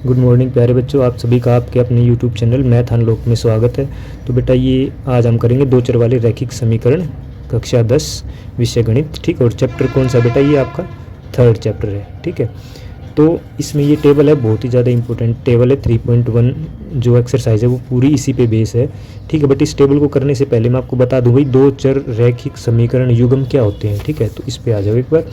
Good morning प्यारे बच्चों, आप सभी का आपके अपने यूट्यूब चैनल मैथ अनलॉक में स्वागत है। तो बेटा ये आज हम करेंगे दो चर वाले रैखिक समीकरण, कक्षा 10 विषय गणित। ठीक है, और चैप्टर कौन सा बेटा? ये आपका थर्ड चैप्टर है। ठीक है, तो इसमें ये टेबल है, बहुत ही ज़्यादा इंपॉर्टेंट टेबल है। 3.1 जो एक्सरसाइज है वो पूरी इसी पे बेस है। ठीक है, बट इस टेबल को करने से पहले मैं आपको बता दूं भाई दो चर रैखिक समीकरण युग्म क्या होते हैं। ठीक है, तो इस पे आ जाओ एक बार।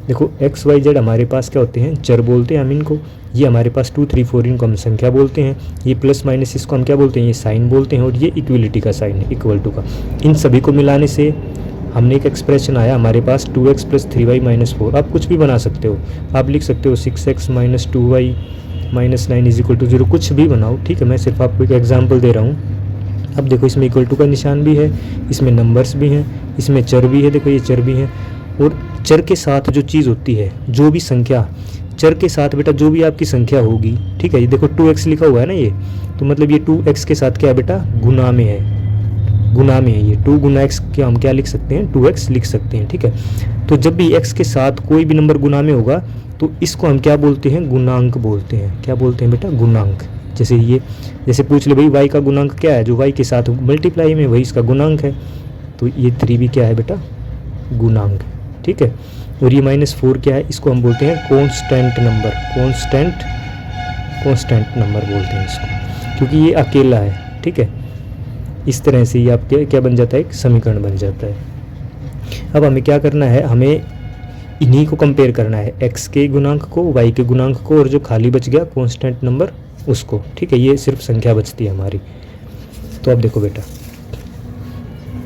देखो एक्स वाई जेड हमारे पास क्या होते हैं? चर बोलते हैं हम इनको। ये हमारे पास 2 3 4 इनको हम संख्या बोलते हैं। ये प्लस माइनस इसको हम क्या बोलते हैं? ये साइन बोलते हैं। और ये इक्वलिटी का साइन है, इक्वल टू का। इन सभी को मिलाने से हमने एक एक्सप्रेशन आया हमारे पास 2x + 3y - 4। आप कुछ भी बना सकते हो, आप लिख सकते हो 6x - 2y - 9 = 0, कुछ भी बनाओ। ठीक है, मैं सिर्फ आपको एक एग्जाम्पल दे रहा हूँ। अब देखो इसमें इक्वल टू का निशान भी है, इसमें नंबर्स भी हैं, इसमें चर भी है। देखो ये चर भी हैं। और चर के साथ जो चीज़ होती है, जो भी संख्या चर के साथ बेटा जो भी आपकी संख्या होगी, ठीक है, ये देखो 2x लिखा हुआ है ना, ये तो मतलब ये 2x के साथ क्या है बेटा? गुना में है, गुना में है। ये 2 × x क्या हम क्या लिख सकते हैं? 2x लिख सकते हैं। ठीक है, तो जब भी x के साथ कोई भी नंबर गुना में होगा तो इसको हम क्या बोलते हैं? गुणांक बोलते हैं। क्या बोलते हैं बेटा? गुणांक। जैसे ये जैसे पूछ ले भाई y का गुणांक क्या है? जो y के साथ मल्टीप्लाई में वही इसका गुणांक है। तो ये 3 भी क्या है बेटा? गुणांक। ठीक है, और ये -4 क्या है? इसको हम बोलते हैं कांस्टेंट नंबर। कांस्टेंट नंबर बोलते हैं इसको, क्योंकि ये अकेला है। ठीक है, इस तरह से ये आपके क्या बन जाता है? एक समीकरण बन जाता है। अब हमें क्या करना है? हमें इन्हीं को कंपेयर करना है, x के गुणांक को, y के गुणांक को, और जो खाली बच गया कांस्टेंट नंबर उसको। ठीक है, ये सिर्फ संख्या बचती है हमारी। तो अब देखो बेटा,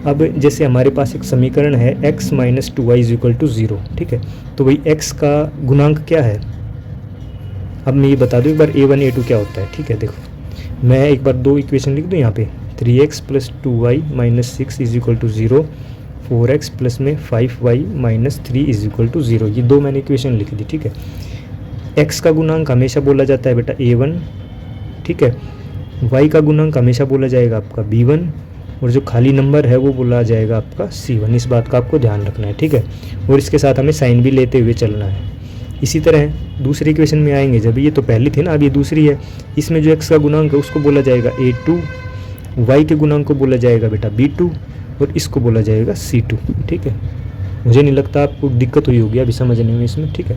अब जैसे हमारे पास एक समीकरण है x - 2y = 0। ठीक है, तो भाई x का गुणांक क्या है? अब मैं ये बता दूं एक बार a1 a2 क्या होता है। ठीक है, देखो मैं एक बार दो इक्वेशन लिख दूं यहाँ पे। 3x + 2y - 6 = 0, 4x + में 5y - 3 = 0। ये दो मैंने इक्वेशन लिख दी। ठीक है, x का गुणांक हमेशा बोला जाता है बेटा a1। ठीक है, y का गुणांक हमेशा बोला जाएगा आपका b1, और जो खाली नंबर है वो बोला जाएगा आपका c1। इस बात का आपको ध्यान रखना है। ठीक है, और इसके साथ हमें साइन भी लेते हुए चलना है। इसी तरह दूसरी इक्वेशन में आएंगे, जब ये तो पहली थी ना, अब ये दूसरी है। इसमें जो x का गुणांक है उसको बोला जाएगा a2, y के गुणांक को बोला जाएगा बेटा b2, और इसको बोला जाएगा c2। ठीक है, मुझे नहीं लगता आपको दिक्कत हुई होगी अभी समझने में इसमें। ठीक है,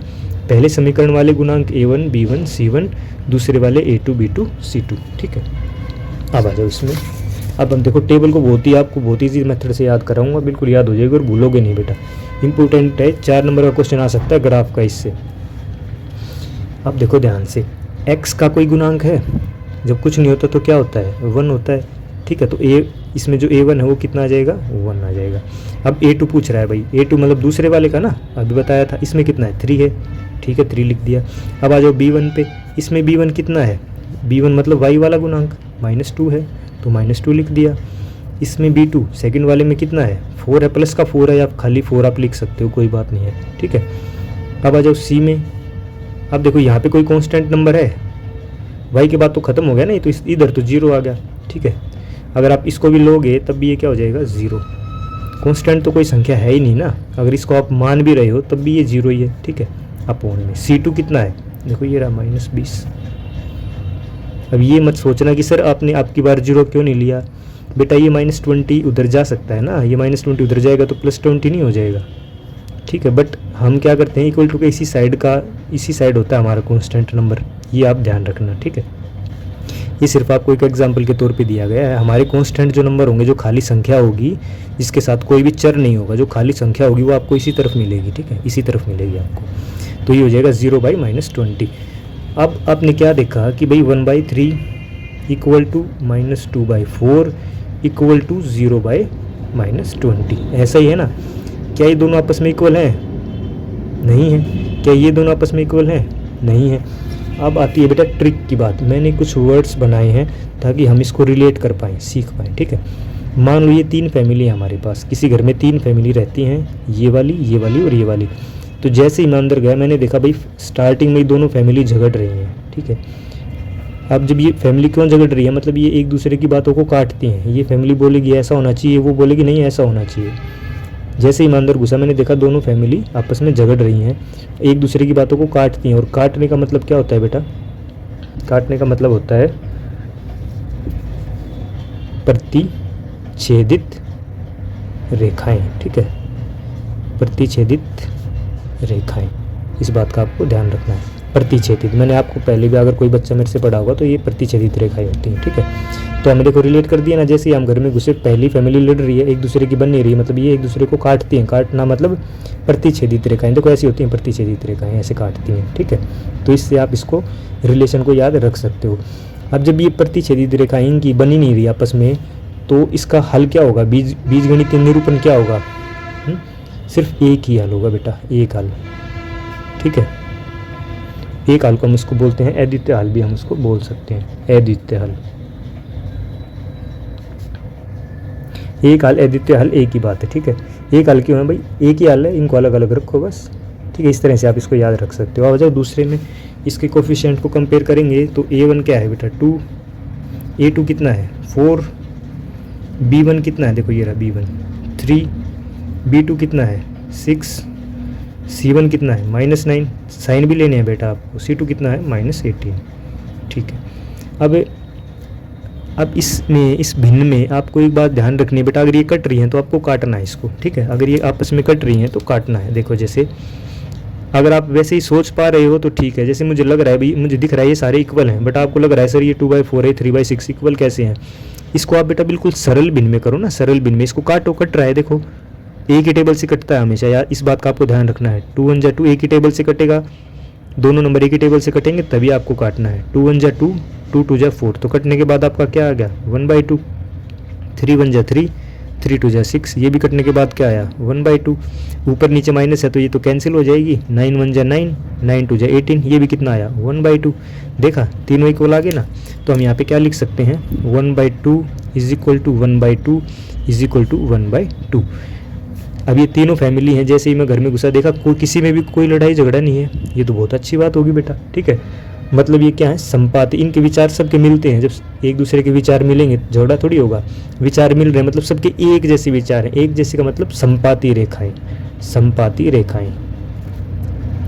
पहले समीकरण वाले गुणांक a1 b1 c1, दूसरे वाले a2 b2 c2। ठीक है, अब आ जाओ इसमें। अब हम देखो टेबल को आपको बहुत ईजी मेथड से याद कराऊंगा, बिल्कुल याद हो जाएगी और भूलोगे नहीं बेटा। इंपॉर्टेंट है, 4 नंबर का क्वेश्चन आ सकता है ग्राफ का इससे। अब देखो ध्यान से, x का कोई गुणांक है, जब कुछ नहीं होता तो क्या होता है? 1 होता है। ठीक है, तो इसमें जो a1 है वो कितना आ जाएगा? 1 आ जाएगा। अब a2 पूछ रहा है भाई, a2 मतलब दूसरे वाले का ना, अभी बताया था। इसमें कितना है? 3 है। ठीक है, 3 लिख दिया। अब आ जाओ b1 पे। इसमें b1 कितना है? b1 मतलब y वाला गुणांक -2 है, तो -2 लिख दिया। इसमें b2 सेकंड वाले में कितना है? 4 है, प्लस का 4 है, या खाली 4 आप लिख सकते हो, कोई बात नहीं है। ठीक है, अब आ जाओ c में। अब देखो यहाँ पे कोई कांस्टेंट नंबर है, y के बाद तो खत्म हो गया ना, ये तो इधर तो 0 आ गया। ठीक है, अगर आप इसको भी लोगे तब भी ये क्या हो जाएगा? 0। कांस्टेंट तो कोई संख्या है ही नहीं ना, अगर इसको आप मान भी रहे हो तब भी ये 0 ही है। ठीक है, अपोन में c2 कितना है? देखो ये रहा -20। अब ये मत सोचना कि सर आपने आपकी बार 0 क्यों नहीं लिया बेटा, ये -20 उधर जा सकता है ना, ये -20 उधर जाएगा तो +20 नहीं हो जाएगा। ठीक है, बट हम क्या करते हैं, इक्वल टू के इसी साइड होता है हमारा कांस्टेंट नंबर, ये आप ध्यान रखना। ठीक है, ये सिर्फ आपको एक एग्जांपल के तौर पे दिया गया है। हमारे कांस्टेंट जो नंबर होंगे, जो खाली संख्या होगी, जिसके साथ कोई भी चर नहीं होगा, जो खाली संख्या होगी वो आपको इसी तरफ मिलेगी। ठीक है, इसी तरफ मिलेगी आपको। तो ये हो जाएगा 0/-20। अब आपने क्या देखा कि भाई 1/3 = -2/4 = 0/-20। ऐसा ही है ना? क्या ये दोनों आपस में इक्वल हैं? नहीं है। क्या ये दोनों आपस में इक्वल हैं? नहीं है। अब आती है बेटा ट्रिक की बात। मैंने कुछ वर्ड्स बनाए हैं ताकि हम इसको रिलेट कर पाएँ, सीख पाएँ। ठीक है, मान लो ये 3 फैमिली है हमारे पास, किसी घर में 3 फैमिली रहती हैं, ये वाली और ये वाली। तो जैसे ही मैं अंदर गया, मैंने देखा भाई स्टार्टिंग में ही दोनों फैमिली झगड़ रही हैं। ठीक है, अब जब ये फैमिली क्यों झगड़ रही है? मतलब ये एक दूसरे की बातों को काटती हैं। ये फैमिली बोलेगी ऐसा होना चाहिए, वो बोलेगी नहीं ऐसा होना चाहिए। जैसे ही मैं अंदर घुसा, मैंने देखा दोनों फैमिली आपस में झगड़ रही हैं, एक दूसरे की बातों को काटती हैं। और काटने का मतलब क्या होता है बेटा? काटने का मतलब होता है प्रतिच्छेदित रेखाएं, ठीक है, प्रतिच्छेदित रेखाएं, इस बात का आपको ध्यान रखना है। प्रतिच्छेदित, मैंने आपको पहले भी अगर कोई बच्चा मेरे से पढ़ा होगा तो ये प्रतिच्छेदित रेखाएं होती हैं, ठीक है। तो हमें देखो रिलेट कर दिया ना, जैसे ही हम घर में घुसे, पहली फैमिली लड़ रही है, एक दूसरे की बन नहीं रही है, मतलब ये एक दूसरे को काटती हैं, काटना मतलब प्रतिच्छेदित रेखाएं, देखो ऐसी होती हैं प्रतिच्छेदित रेखाएं, ऐसे काटती हैं, ठीक है। तो इससे आप इसको रिलेशन को याद रख सकते हो। अब जब ये प्रतिच्छेदित रेखाएं इनकी बनी नहीं रही आपस में, तो इसका हल क्या होगा, बीजगणितीय निरूपण क्या होगा, सिर्फ एक ही हल होगा बेटा, एक हल, ठीक है। एक हल को हम इसको बोलते हैं अद्वितीय हल, भी हम उसको बोल सकते हैं अद्वितीय हल। एक हल अद्वितीय हल एक ही बात है, ठीक है। एक हल क्यों है भाई, एक ही हल है, इनको अलग अलग रखो बस, ठीक है। इस तरह से आप इसको याद रख सकते हो। अब जाओ दूसरे में, इसके कोफिशिएंट को कंपेयर करेंगे तो A1 क्या है बेटा 2, A2 कितना है 4, B1 कितना है, देखो ये रहा B1 3, B2 कितना है 6, C1 कितना है -9, साइन भी लेने हैं बेटा आपको, C2 कितना है -18, ठीक है। अब इसमें, इस भिन्न में आपको एक बात ध्यान रखनी है बेटा, अगर ये कट रही हैं तो आपको काटना है इसको, ठीक है। अगर ये आपस में कट रही हैं तो काटना है। देखो जैसे अगर आप वैसे ही सोच पा रहे हो तो ठीक है, जैसे मुझे लग रहा है भाई, मुझे दिख रहा है ये सारे इक्वल हैं, बट आपको लग रहा है सर ये 2/4 है, 3/6 इक्वल कैसे हैं, इसको आप बेटा बिल्कुल सरल भिन्न में करो ना, सरल भिन्न में इसको काटो, कट रहा है देखो, एक ही टेबल से कटता है हमेशा यार, इस बात का आपको ध्यान रखना है। 2 1 जा 2 एक ही टेबल से कटेगा, दोनों नंबर एक ही टेबल से कटेंगे तभी आपको काटना है। 2 1 जा 2, 2 2 जा 4, तो कटने के बाद आपका क्या आ गया 1/2, 3 1 जा 3, 3 2 जा 6, ये भी कटने के बाद क्या आया 1/2, ऊपर नीचे माइनस है तो ये तो कैंसिल हो जाएगी, 9 1 जा 9, 9 2 जा 18, ये भी कितना आया 1/2, देखा तीनों इक्वल आ गए ना। तो हम यहाँ पे क्या लिख सकते हैं 1/2 is equal to 1/2 is equal to 1/2। अब ये तीनों फैमिली हैं, जैसे ही मैं घर में घुसा देखा कोई किसी में भी कोई लड़ाई झगड़ा नहीं है, ये तो बहुत अच्छी बात होगी बेटा, ठीक है। मतलब ये क्या है संपाति, इनके विचार सबके मिलते हैं, जब एक दूसरे के विचार मिलेंगे झगड़ा थोड़ी होगा, विचार मिल रहे हैं मतलब सबके एक जैसे विचार हैं, एक जैसे का मतलब संपाति रेखाएं, संपाति रेखाएं,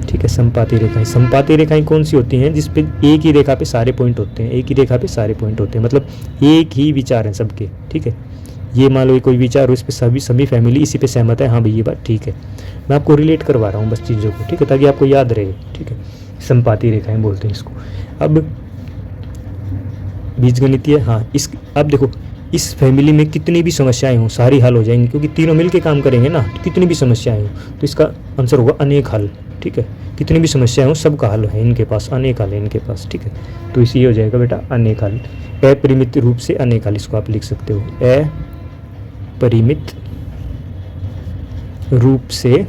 ठीक है। संपाति रेखाएं, संपाति रेखाएं कौन सी होती हैं, जिसपे एक ही रेखा पे सारे पॉइंट होते हैं, एक ही रेखा पे सारे पॉइंट होते हैं, मतलब एक ही विचार हैं सबके, ठीक है। ये मान लो कोई विचार हो, इस पे सभी फैमिली इसी पे सहमत है, हाँ भाई ये बात ठीक है। मैं आपको रिलेट करवा रहा हूँ बस चीज़ों को, ठीक है, ताकि आपको याद रहे, ठीक है। संपाति रेखाएं बोलते हैं इसको। अब बीजगणितीय, हाँ इस, अब देखो इस फैमिली में कितनी भी समस्याएं हो सारी हल हो जाएंगी, क्योंकि तीनों मिलके काम करेंगे ना, तो कितनी भी समस्याएं हो तो इसका आंसर होगा अनेक हल, ठीक है। कितनी भी समस्याएं हो सबका हल है इनके पास, अनेक हल है इनके पास, ठीक है। तो इसी हो जाएगा बेटा अनेक हल, अपरिमित रूप से अनेक हल, इसको आप लिख सकते हो अपरिमित रूप से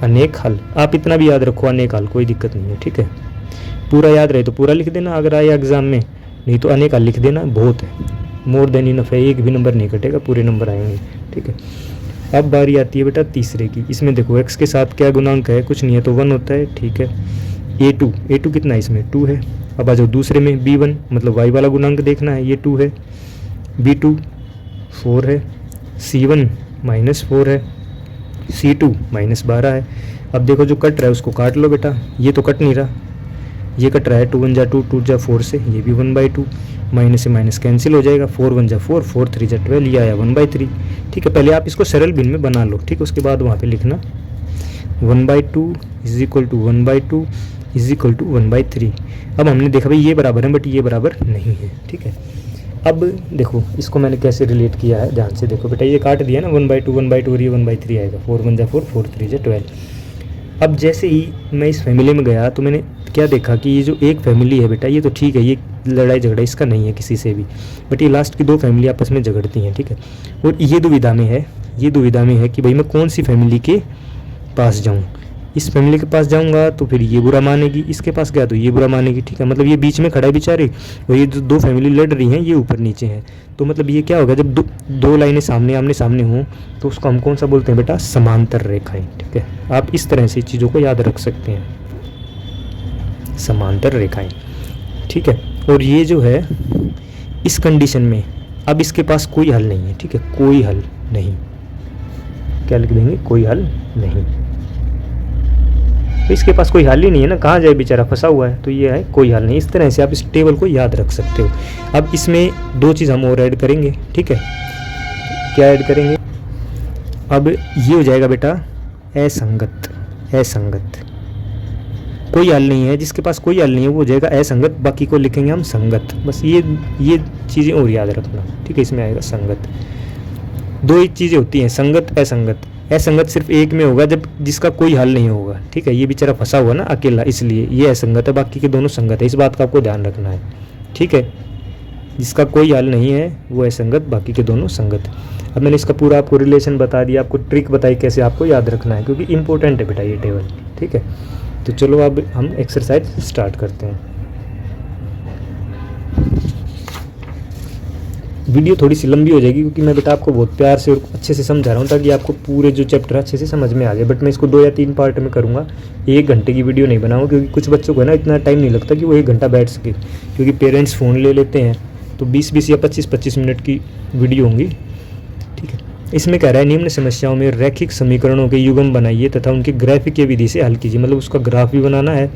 अनेक हल। आप इतना भी याद रखो अनेक हल, कोई दिक्कत नहीं है, ठीक है। पूरा याद रहे तो पूरा लिख देना अगर आया एग्जाम में, नहीं तो अनेक हल लिख देना, बहुत है, मोर देन इनफ है, एक भी नंबर नहीं कटेगा, पूरे नंबर आएंगे, ठीक है। अब बारी आती है बेटा तीसरे की। इसमें देखो x के साथ क्या गुणांक है, कुछ नहीं है तो 1 होता है, ठीक है। a2 कितना है इसमें 2 है। अब आ जाओ दूसरे में b1 मतलब y वाला गुणांक देखना है, ये 2 है, b2 4 है, c1 -4 है, c2 -12 है। अब देखो जो कट रहा है उसको काट लो बेटा, ये तो कट नहीं रहा, ये कट रहा है 2 1 जा 2, 2 जा 4 से, ये भी 1/2, माइनस से माइनस कैंसिल हो जाएगा, 4 1 जा 4, 4 3 जा 12, ये आया 1/3, ठीक है। पहले आप इसको सरल भिन्न में बना लो, ठीक है, उसके बाद वहाँ पे लिखना 1/2 is equal to 1/2 is equal to 1/3। अब हमने देखा भाई ये बराबर है बट ये बराबर नहीं है, ठीक है। अब देखो इसको मैंने कैसे रिलेट किया है, ध्यान से देखो बेटा, ये काट दिया ना 1/2 1/2 और ये 1/3 आएगा, 4 1 जा 4, 4 3 जा 12। अब जैसे ही मैं इस फैमिली में गया तो मैंने क्या देखा कि ये जो एक फैमिली है बेटा, ये तो ठीक है, ये लड़ाई झगड़ा इसका नहीं है किसी से भी, बट ये लास्ट की 2 फैमिली आपस में झगड़ती हैं, ठीक है। और ये दुविधा में है, ये दुविधा में है कि भाई मैं कौन सी फैमिली के पास जाऊँ। इस फैमिली के पास जाऊंगा तो फिर ये बुरा मानेगी, इसके पास गया तो ये बुरा मानेगी, ठीक है। मतलब ये बीच में खड़ा है बेचारे, और ये जो 2 फैमिली लड़ रही हैं ये ऊपर नीचे हैं, तो मतलब ये क्या होगा जब दो लाइनें आमने सामने हों तो उसको हम कौन सा बोलते हैं बेटा, समांतर रेखाएं, ठीक है। आप इस तरह से चीज़ों को याद रख सकते हैं, समांतर रेखाएं, ठीक है। और ये जो है इस कंडीशन में अब इसके पास कोई हल नहीं है, ठीक है, कोई हल नहीं, क्या लिख देंगे, कोई हल नहीं, तो इसके पास कोई हल ही नहीं है ना, कहाँ जाए बेचारा, फंसा हुआ है। तो ये है कोई हल नहीं। इस तरह से आप इस टेबल को याद रख सकते हो। अब इसमें दो चीज़ हम और ऐड करेंगे, ठीक है। क्या ऐड करेंगे? अब ये हो जाएगा बेटा असंगत। असंगत कोई हल नहीं है, जिसके पास कोई हल नहीं है वो हो जाएगा असंगत, बाकी को लिखेंगे हम संगत। बस ये चीज़ें और याद रखना, ठीक है। इसमें आएगा संगत। दो ही चीज़ें होती हैं, संगत असंगत। असंगत सिर्फ एक में होगा जब जिसका कोई हल नहीं होगा, ठीक है। ये बेचारा फंसा हुआ ना अकेला, इसलिए ये असंगत है, बाकी के दोनों संगत है। इस बात का आपको ध्यान रखना है, ठीक है। जिसका कोई हल नहीं है वो असंगत, बाकी के दोनों संगत। अब मैंने इसका पूरा आपको रिलेशन बता दिया, आपको ट्रिक बताई कैसे आपको याद रखना है, क्योंकि इंपॉर्टेंट है बेटा ये टेबल, ठीक है। तो चलो अब हम एक्सरसाइज स्टार्ट करते हैं। वीडियो थोड़ी सी लंबी हो जाएगी क्योंकि मैं बेटा आपको बहुत प्यार से और अच्छे से समझा रहा हूँ, ताकि आपको पूरे जो चैप्टर अच्छे से समझ में आ जाए। बट मैं इसको 2 या 3 पार्ट में करूँगा, 1 घंटे की वीडियो नहीं बनाऊँगा, क्योंकि कुछ बच्चों को है ना इतना टाइम नहीं लगता कि वो 1 घंटा बैठ सके, क्योंकि पेरेंट्स फ़ोन ले लेते हैं। तो 20-20 या 25-25 मिनट की वीडियो होंगी, ठीक है। इसमें कह रहा है निम्न समस्याओं में रैखिक समीकरणों के युग्म बनाइए तथा उनके ग्राफिकीय विधि से हल कीजिए। मतलब उसका ग्राफ भी बनाना है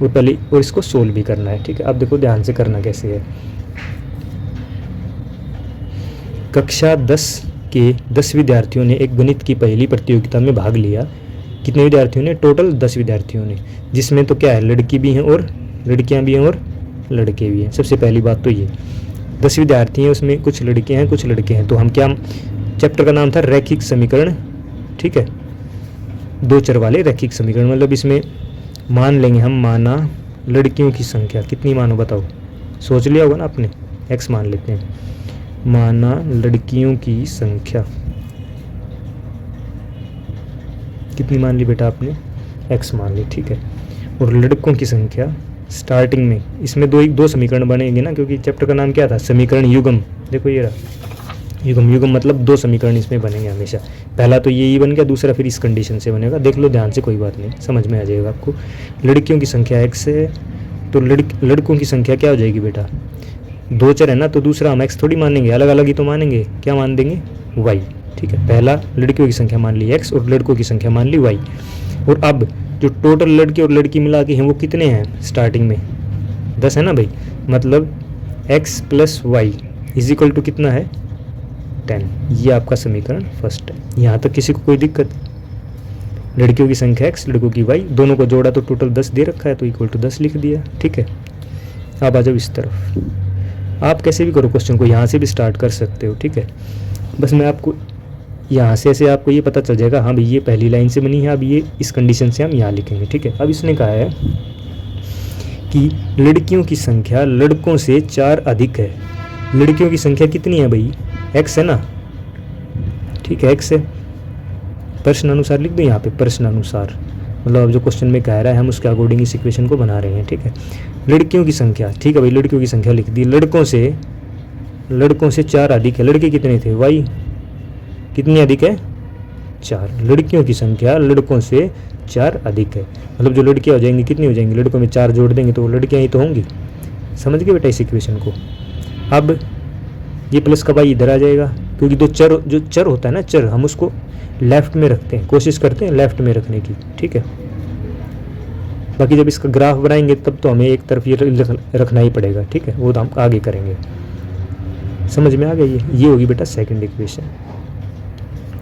वो पहले, और इसको सोल्व भी करना है, ठीक है। अब देखो ध्यान से करना कैसे है। कक्षा 10 के 10 विद्यार्थियों ने एक गणित की पहली प्रतियोगिता में भाग लिया। कितने विद्यार्थियों ने? टोटल 10 विद्यार्थियों ने, जिसमें तो क्या है, लड़की भी हैं और लड़कियां भी हैं और लड़के भी हैं। सबसे पहली बात तो ये 10 विद्यार्थी हैं, उसमें कुछ लड़के हैं कुछ लड़के हैं। तो हम क्या, चैप्टर का नाम था रैखिक समीकरण, ठीक है। 2 चर वाले रैखिक समीकरण। मतलब इसमें मान लेंगे हम, माना लड़कियों की संख्या कितनी मानो बताओ, सोच लिया होगा ना आपने, x मान लेते हैं। माना लड़कियों की संख्या कितनी मान ली बेटा आपने? x मान ली, ठीक है। और लड़कों की संख्या स्टार्टिंग में, इसमें दो समीकरण बनेंगे ना, क्योंकि चैप्टर का नाम क्या था, समीकरण युग्म। देखो ये रहा युग्म। युग्म मतलब 2 समीकरण इसमें बनेंगे हमेशा। पहला तो यही बन गया, दूसरा फिर इस कंडीशन से बनेगा। देख लो ध्यान से, कोई बात नहीं, समझ में आ जाएगा आपको। लड़कियों की संख्या x है, तो लड़कों की संख्या क्या हो जाएगी बेटा? 2 चर है ना, तो दूसरा हम x थोड़ी मानेंगे, अलग अलग ही तो मानेंगे। क्या मान देंगे? y, ठीक है। पहला लड़कियों की संख्या मान ली x और लड़कों की संख्या मान ली y। और अब जो टोटल लड़के और लड़की मिला के हैं वो कितने हैं स्टार्टिंग में? 10 है ना भाई। मतलब x + y = कितना है? 10। ये आपका समीकरण फर्स्ट है। यहाँ तक किसी को कोई दिक्कत? लड़कियों की संख्या x, लड़कों की y, दोनों को जोड़ा तो टोटल 10 दे रखा है, तो = 10 लिख दिया, ठीक है। अब आ जाओ इस तरफ। आप कैसे भी करो क्वेश्चन को, यहाँ से भी स्टार्ट कर सकते हो, ठीक है। बस मैं आपको यहाँ से ऐसे आपको ये पता चल जाएगा, हाँ भाई ये पहली लाइन से बनी है, अब ये इस कंडीशन से हम यहाँ लिखेंगे, ठीक है। अब इसने कहा है कि लड़कियों की संख्या लड़कों से 4 अधिक है। लड़कियों की संख्या कितनी है भाई? x है ना, ठीक है, x है। प्रश्न अनुसार लिख दो यहाँ पे, प्रश्न अनुसार। मतलब अब जो क्वेश्चन में कह रहा है हम उसके अकॉर्डिंग इस इक्वेशन को बना रहे हैं, ठीक है। लड़कियों की संख्या, ठीक है भाई, लड़कियों की संख्या लिख दी। लड़कों से 4 अधिक है। लड़के कितने थे? y कितनी अधिक है? 4। लड़कियों की संख्या लड़कों से 4 अधिक है। मतलब जो लड़कियाँ हो जाएंगी कितनी हो जाएंगी? लड़कों में 4 जोड़ देंगे तो वो लड़कियाँ ही तो होंगी। समझ गए बेटा इस इक्वेशन को? अब ये प्लस का y इधर आ जाएगा, क्योंकि जो चर होता है ना, चर, हम उसको लेफ्ट में रखते हैं, कोशिश करते हैं लेफ्ट में रखने की, ठीक है। बाकी जब इसका ग्राफ बनाएंगे तब तो हमें एक तरफ ये रखना ही पड़ेगा, ठीक है। वो तो हम आगे करेंगे। समझ में आ गया? ये होगी बेटा सेकंड इक्वेशन।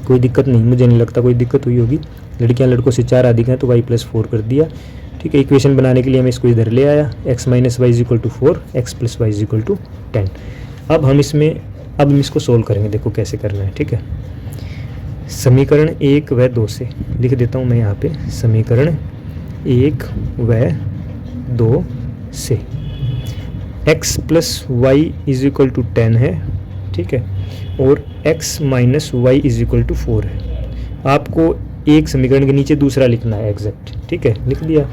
कोई दिक्कत नहीं, मुझे नहीं लगता कोई दिक्कत हुई होगी। लड़कियां लड़कों से 4 अधिक हैं तो y + 4 कर दिया, ठीक है। इक्वेशन बनाने के लिए मैं इसको इधर ले आया, x - y = 4, x + y = 10। अब हम इसको सोल्व करेंगे। देखो कैसे करना है, ठीक है। समीकरण 1 व 2 से लिख देता हूँ मैं यहाँ पे, समीकरण 1 व 2 से x + y = 10 है, ठीक है, और x - y = 4 है। आपको एक समीकरण के नीचे दूसरा लिखना है एग्जैक्ट, ठीक है, लिख दिया।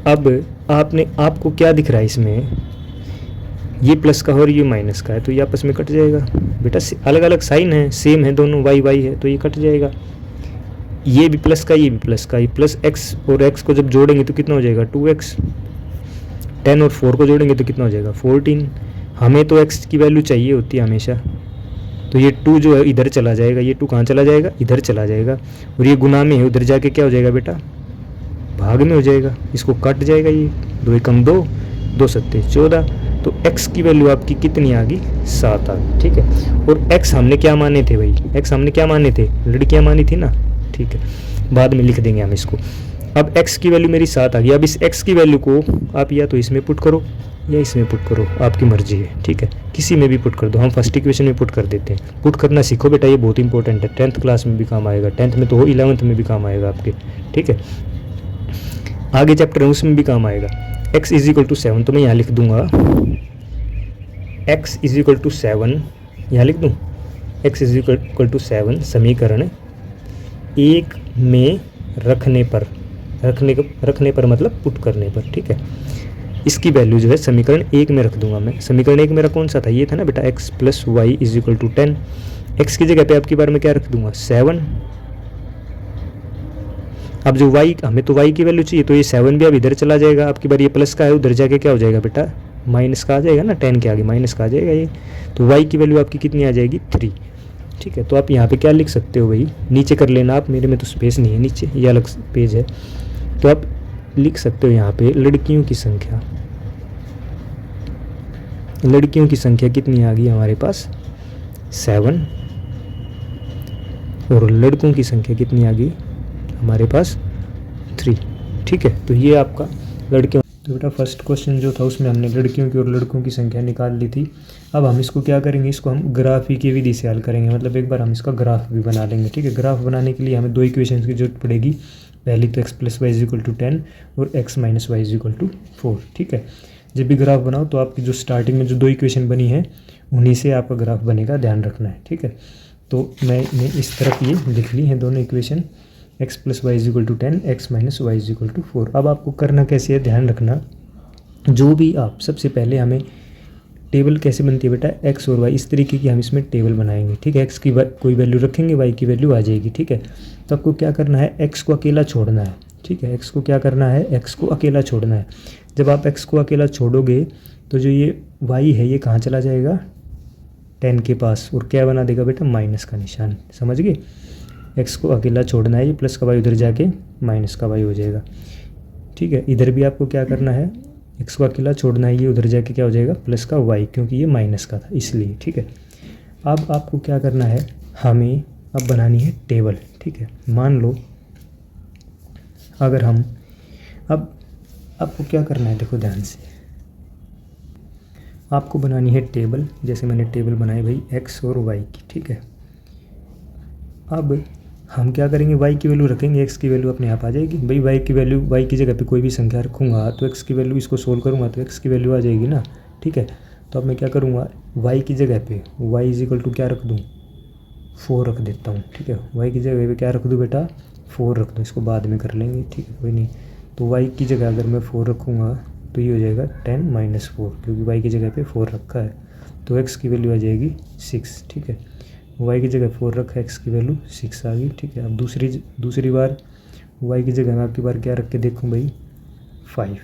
अब आपको क्या दिख रहा है इसमें? ये प्लस का और ये माइनस का है, तो ये आपस में कट जाएगा बेटा। अलग अलग साइन है, सेम है दोनों, y है, तो ये कट जाएगा। ये भी प्लस का, ये भी प्लस का, ये प्लस x और x को जब जोड़ेंगे तो कितना हो जाएगा? 2x। 10 और 4 को जोड़ेंगे तो कितना हो जाएगा? 14। हमें तो x की वैल्यू चाहिए होती है हमेशा, तो ये 2 जो है इधर चला जाएगा, ये 2 कहाँ चला जाएगा, इधर चला जाएगा, और ये गुना में है, उधर जाके क्या हो जाएगा बेटा, भाग में हो जाएगा, इसको कट जाएगा, ये 2 एकम 2, 2 सत्ते 14। तो x की वैल्यू आपकी कितनी आ गई, 7 आ गई, ठीक है। और x हमने क्या माने थे भाई, x हमने क्या माने थे, लड़कियां मानी थी ना, ठीक है, बाद में लिख देंगे हम इसको। अब x की वैल्यू मेरी 7 आ गई। अब इस x की वैल्यू को आप या तो इसमें पुट करो या इसमें पुट करो, आपकी मर्जी है, ठीक है, किसी में भी पुट कर दो। हम फर्स्ट इक्वेशन में पुट कर देते हैं। पुट करना सीखो बेटा, ये बहुत इंपॉर्टेंट है, 10th क्लास में भी काम आएगा, 10th में तो हो, 11th में भी काम आएगा आपके, ठीक है। आगे चैप्टर है उसमें भी काम आएगा। x इज इक्वल टू 7, तो मैं यहाँ लिख दूंगा x इज इक्वल टू 7, यहाँ लिख दूँ x इज इक्वल टू 7 समीकरण 1 में रखने पर मतलब पुट करने पर, ठीक है। इसकी वैल्यू जो है समीकरण 1 में रख दूंगा मैं। समीकरण 1 मेरा कौन सा था, ये था ना बेटा, x plus y is equal to 10। x की जगह पे आपकी बार में क्या रख दूंगा, 7। अब जो y, हमें तो y की वैल्यू चाहिए, तो ये 7 भी अब इधर चला जाएगा, आपकी बार ये प्लस का है, उधर जाके क्या हो जाएगा बेटा, माइनस का आ जाएगा ना, 10 के आगे माइनस का आ जाएगा ये। तो y की वैल्यू आपकी कितनी आ जाएगी, 3, ठीक है। तो आप यहाँ पे क्या लिख सकते हो भाई, नीचे कर लेना आप, मेरे में तो स्पेस नहीं है नीचे, ये अलग पेज है। तो आप लिख सकते हो यहाँ पे लड़कियों की संख्या कितनी आ गई हमारे पास, 7, और लड़कों की संख्या कितनी आ गई हमारे पास, 3, ठीक है। तो ये आपका लड़कियों, तो बेटा फर्स्ट क्वेश्चन जो था उसमें हमने लड़कियों की और लड़कों की संख्या निकाल ली थी। अब हम इसको क्या करेंगे, इसको हम ग्राफी की विधि से हल करेंगे, मतलब एक बार हम इसका ग्राफ भी बना लेंगे, ठीक है। ग्राफ बनाने के लिए हमें 2 इक्वेशन की जरूरत पड़ेगी। पहली तो x plus y is equal to 10 और x minus y is equal to 4, ठीक है। जब भी ग्राफ बनाओ तो आपकी जो स्टार्टिंग में जो 2 इक्वेशन बनी है उन्हीं से आपका ग्राफ बनेगा, ध्यान रखना है, ठीक है। तो मैंने इस तरफ ये लिख ली हैं दोनों equation, x plus y is equal to 10, x minus y is equal to 4। अब आपको करना कैसे है, ध्यान रखना, जो भी आप सबसे पहले हमें टेबल कैसे बनती है बेटा, x और y, इस तरीके की हम इसमें टेबल बनाएंगे, ठीक है। x की कोई वैल्यू रखेंगे, y की वैल्यू आ जाएगी, ठीक है। तो आपको क्या करना है, x को अकेला छोड़ना है, ठीक है। x को क्या करना है, x को अकेला छोड़ना है। जब आप x को अकेला छोड़ोगे तो जो ये y है ये कहाँ चला जाएगा, 10 के पास, और क्या बना देगा बेटा, माइनस का निशान, समझ गए। x को अकेला छोड़ना है, ये प्लस का y उधर जाके माइनस का y हो जाएगा, ठीक है। इधर भी आपको क्या करना है, x को अकेला छोड़ना है, ये उधर जाके क्या हो जाएगा, प्लस का y, क्योंकि ये माइनस का था इसलिए, ठीक है। अब आपको क्या करना है, हमें अब बनानी है टेबल, ठीक है। मान लो अगर हम, अब आपको क्या करना है, देखो ध्यान से, आपको बनानी है टेबल, जैसे मैंने टेबल बनाई भाई x और y की, ठीक है। अब हम क्या करेंगे, y की वैल्यू रखेंगे, x की वैल्यू अपने आप आ जाएगी भाई। y की वैल्यू, y की जगह पे कोई भी संख्या रखूँगा तो x की वैल्यू, इसको सोल्व करूँगा तो x की वैल्यू आ जाएगी ना, ठीक है। तो अब मैं क्या करूँगा, y की जगह पे y इज इक्वल टू क्या रख दूँ, 4 रख देता हूँ, ठीक है। y की जगह पे क्या रख दूँ बेटा, 4 रख दूँ, इसको बाद में कर लेंगे, ठीक है, कोई नहीं। तो y की जगह अगर मैं 4 रखूँगा तो ये हो जाएगा 10 माइनस 4, क्योंकि y की जगह पे 4 रखा है, तो x की वैल्यू आ जाएगी 6, ठीक है। y की जगह 4 रखा है, x की वैल्यू 6 आ गई, ठीक है। अब दूसरी बार y की जगह मैं आपकी बार क्या रख के देखूँ भाई, 5,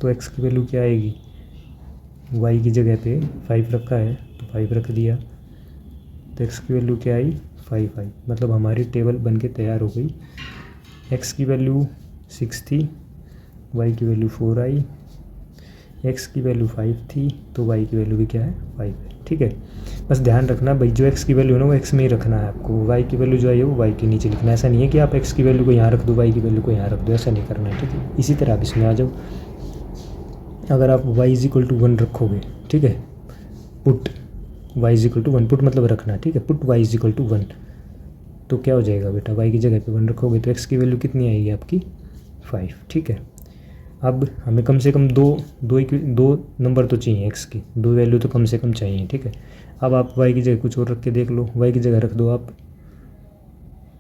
तो x की वैल्यू क्या आएगी, y की जगह पे 5 रखा है तो 5 रख दिया, तो x की वैल्यू क्या आई, 5 आई। मतलब हमारी टेबल बनके तैयार हो गई। x की वैल्यू 6 थी, y की वैल्यू 4 आई, x की वैल्यू 5 थी, तो y की वैल्यू भी क्या है, 5 है, ठीक है। बस ध्यान रखना भाई, जो x की वैल्यू है ना वो x में ही रखना है आपको, y की वैल्यू जो आई है वो y के नीचे लिखना है। ऐसा नहीं है कि आप x की वैल्यू को यहाँ रख दो, y की वैल्यू को यहाँ रख दो, ऐसा नहीं करना है, ठीक है। इसी तरह आप इसमें आ जाओ, अगर आप y इज इक्वल टू 1 रखोगे, ठीक है, put y is equal to 1, put मतलब रखना, ठीक है, put y is equal to 1, तो क्या हो जाएगा बेटा, y की जगह पे 1 रखोगे तो x की वैल्यू कितनी आएगी आपकी, 5, ठीक है। अब हमें कम से कम दो नंबर तो चाहिए, x की 2 वैल्यू तो कम से कम चाहिए, ठीक है। अब आप y की जगह कुछ और रख के देख लो, y की जगह रख दो आप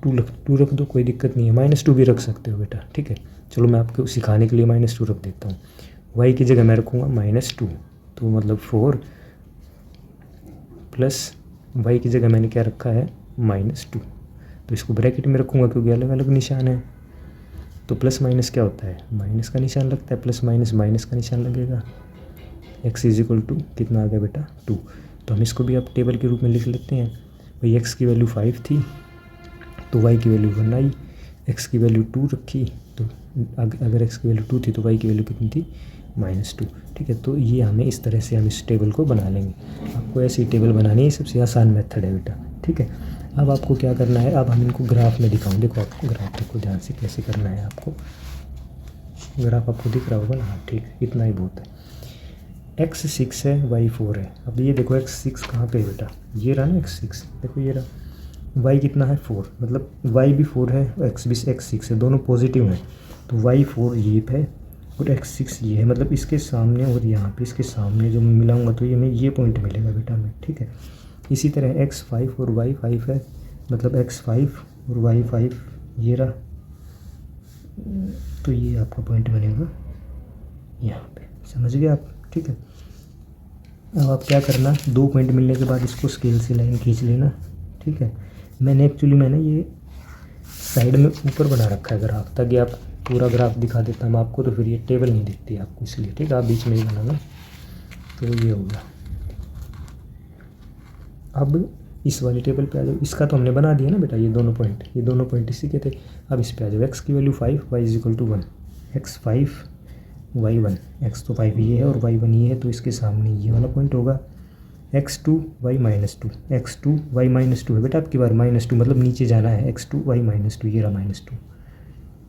2 रख दो, कोई दिक्कत नहीं है, -2 भी रख सकते हो बेटा, ठीक है। चलो मैं आपको सिखाने के लिए -2 रख देता हूँ। y की जगह मैं रखूँगा -2, तो मतलब 4 प्लस y की जगह मैंने क्या रखा है, -2, तो इसको ब्रैकेट में रखूँगा क्योंकि अलग अलग निशान है। तो प्लस माइनस क्या होता है, माइनस का निशान लगता है, प्लस माइनस माइनस का निशान लगेगा। x इज इक्वल टू कितना आ गया बेटा, 2। तो हम इसको भी अब टेबल के रूप में लिख लेते हैं। भाई x की वैल्यू 5 थी तो y की वैल्यू 1 आई, x की वैल्यू 2 रखी तो अगर x की वैल्यू 2 थी तो y की वैल्यू कितनी थी, -2। ठीक है, तो ये हमें इस तरह से हम इस टेबल को बना लेंगे। आपको ऐसी टेबल बनानी है, सबसे आसान मेथड है बेटा। ठीक है, अब आपको क्या करना है, अब हम इनको ग्राफ में दिखाऊँ। देखो आपको ग्राफ देखो ध्यान से कैसे करना है। आपको ग्राफ आपको दिख रहा होगा ना, हाँ ठीक है, इतना ही बहुत है। x 6 है, y 4 है। अब ये देखो x 6 कहाँ पे है बेटा, ये रहा ना x 6, देखो ये रहा। y कितना है 4, मतलब y भी 4 है और x 6 है, दोनों पॉजिटिव हैं। तो y 4 ये है और x 6 ये है, मतलब इसके सामने और यहाँ पे इसके सामने जो मिलाऊंगा तो ये मैं ये पॉइंट मिलेगा बेटा हमें। ठीक है, इसी तरह x 5 और y 5 है, मतलब x 5 और y 5 ये रहा, तो ये आपका पॉइंट बनेगा यहाँ पे। समझ गए आप? ठीक है, अब आप क्या करना, 2 पॉइंट मिलने के बाद इसको स्केल से लाइन खींच लेना। ठीक है, मैंने ये साइड में ऊपर बना रखा है ग्राफ, ताकि आप पूरा ग्राफ दिखा देता हूँ आपको, तो फिर ये टेबल नहीं दिखती आपको, इसलिए। ठीक है, आप बीच में ही बनाना, तो ये होगा। अब इस वाली टेबल पे आ जाओ, इसका तो हमने बना दिया ना बेटा, ये दोनों पॉइंट इसी के थे। अब इस पे आ जाओ, x की value 5, y = 1, x 5 y 1, x तो 5 ये है और y 1 ये है, तो इसके सामने ये वाला पॉइंट होगा। x2 y -2, x2 y -2 है बेटा आपकी बार, -2 मतलब नीचे जाना है, x2 y -2, ये रहा -2,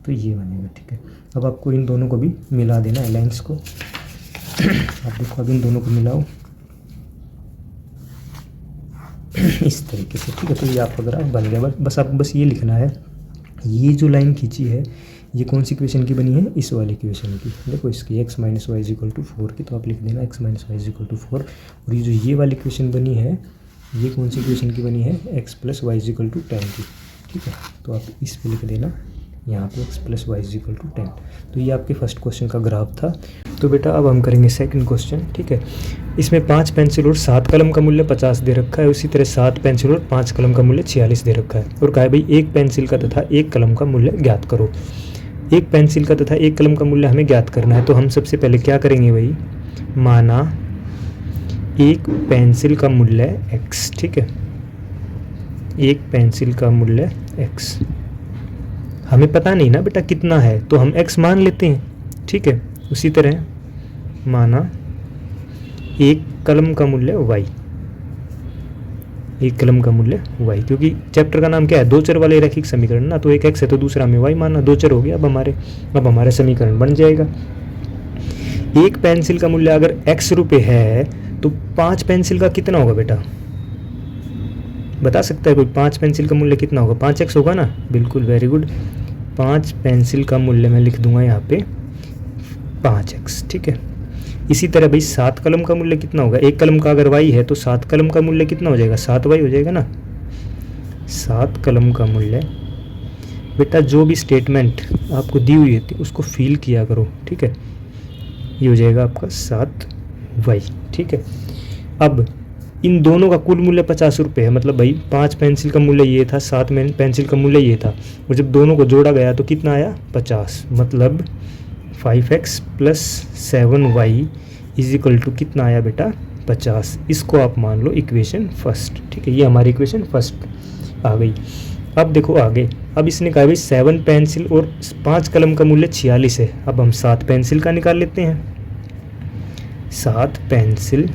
तो ये बनेगा। ठीक है, अब आपको इन दोनों को भी मिला देना है, लाइन्स को। आप देखो, अब इन दोनों को मिलाओ इस तरीके से। ठीक है, तो ये आपका ग्राफ बन गया। बस आपको बस ये लिखना है, ये जो लाइन खींची है ये कौन सी इक्वेशन की बनी है, इस वाली इक्वेशन की। देखो इसकी x - y = 4 की, तो आप लिख देना x - y = 4। और ये जो ये वाली इक्वेशन बनी है, ये कौन सी इक्वेशन की बनी है, x + y = 10 की। ठीक है, तो आप इस पे लिख देना यहाँ पे x + y = 10। तो ये आपके फर्स्ट क्वेश्चन का ग्राफ था। तो बेटा अब हम करेंगे सेकंड क्वेश्चन। ठीक है, इसमें 5 पेंसिल और 7 कलम का मूल्य 50 दे रखा है, उसी तरह 7 पेंसिल और 5 कलम का मूल्य 46 दे रखा है, और कहा है भाई एक पेंसिल का तथा एक कलम का मूल्य ज्ञात करो। एक पेंसिल का तथा एक कलम का मूल्य हमें ज्ञात करना है, तो हम सबसे पहले क्या करेंगे भाई, माना एक पेंसिल का मूल्य x। ठीक है, एक पेंसिल का मूल्य x, हमें पता नहीं ना बेटा कितना है, तो हम x मान लेते हैं। ठीक है, उसी तरह माना एक कलम का मूल्य y, एक कलम का मूल्य y, क्योंकि चैप्टर का नाम क्या है, दो चर वाले रैखिक समीकरण ना, तो एक x है तो दूसरा हमें y मानना, दो चर हो गया। अब हमारा समीकरण बन जाएगा। एक पेंसिल का मूल्य अगर x रुपये है तो 5 पेंसिल का कितना होगा बेटा, बता सकता है कोई? 5 पेंसिल का मूल्य कितना होगा, 5x होगा ना, बिल्कुल, वेरी गुड। 5 पेंसिल का मूल्य मैं लिख दूंगा यहाँ पे 5x। ठीक है, इसी तरह भाई 7 कलम का मूल्य कितना होगा, एक कलम का अगर y है तो 7 कलम का मूल्य कितना हो जाएगा, 7y हो जाएगा ना। 7 कलम का मूल्य बेटा, जो भी स्टेटमेंट आपको दी हुई है उसको फिल किया करो। ठीक है, ये हो जाएगा आपका 7y। ठीक है, अब इन दोनों का कुल मूल्य 50 रुपये है, मतलब भाई 5 पेंसिल का मूल्य ये था, 7 पेंसिल का मूल्य ये था, और जब दोनों को जोड़ा गया तो कितना आया, 50, मतलब 5x + 7y = कितना आया बेटा, 50। इसको आप मान लो इक्वेशन फर्स्ट। ठीक है, ये हमारी इक्वेशन फर्स्ट आ गई। अब देखो आगे, अब इसने कहा भाई 7 पेंसिल और 5 कलम का मूल्य 46 है। अब हम 7 पेंसिल का निकाल लेते हैं। 7 पेंसिल